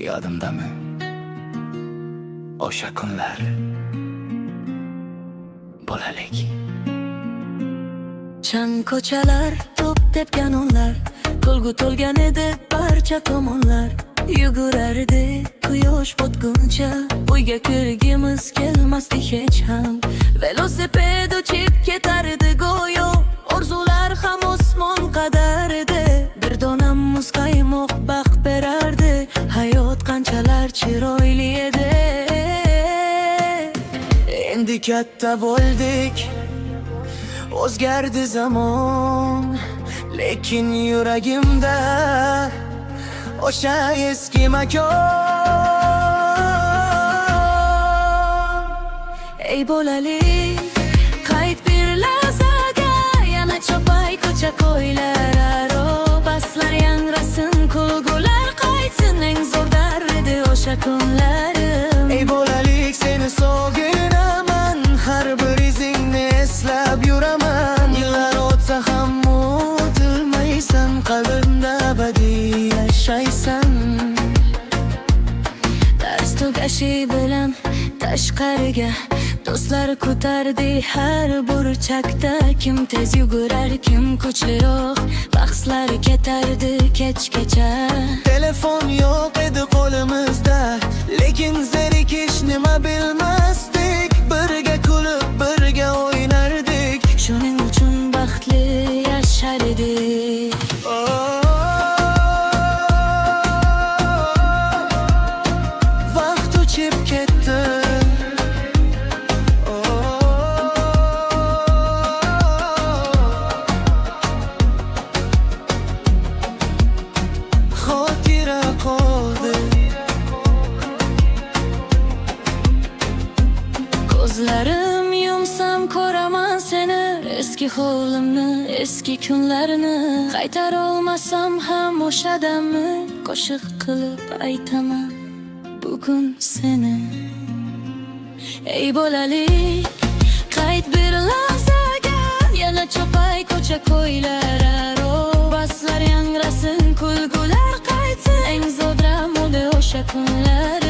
Yodimdami o'sha kunlar bolalik. Chang ko'chalar, to'p tepgan onlar, kulgu to'lgan edi barcha tomonlar. Yugurardi quyosh botguncha, uyga kirgimiz kelmasdi hech ham. Velosiped uchib ketardi go'yo, orzular ham osmon qadar edi. Bir dona muzqaymoq baxt berardi, hayot qanchalar chiroyli edi. Endi katta bo'ldik, o'zgardi zamon, lekin yuragimda o'sha eski makon. Ey bolalik, qayt bir lahzaga, yana chopay ko'cha ko'ylar aro. Baslar yangrasin, kulgular qaytsin, eng zo'r edi o'sha kunlarim. Ey bolalik, seni sog'inaman, har bir izingni eslab yuraman. Yillar o'tsa ham unutilmaysan, qalbimda abadiy yashaysan. Dars tugashi bilan tashqariga do'stlar ko'tardi har burchakda. Kim tez yugurar, kim kuchliroq, bahslar ketardi kechgacha. Telefon yo'q edi qo'limizda, lekin zerikish nima bilmasdik. Birga kulib, birga o'ynardik, shuning uchun baxtli yashar edik. Vaqt uchib ketdi, xotira qoldi. Ko'zlarim yumsam ko'raman seni, eski hovlimni, eski kunlarni. Qaytara olmasam ham o'sha damni qo'shiq qilib aytaman bugun seni. Ey bolalik, qayt bir lahzaga, yana chopay ko'cha ko'ylar aro. Baslar yangrasin, kulgular qaytsin, eng zo'r o'sha kunlar.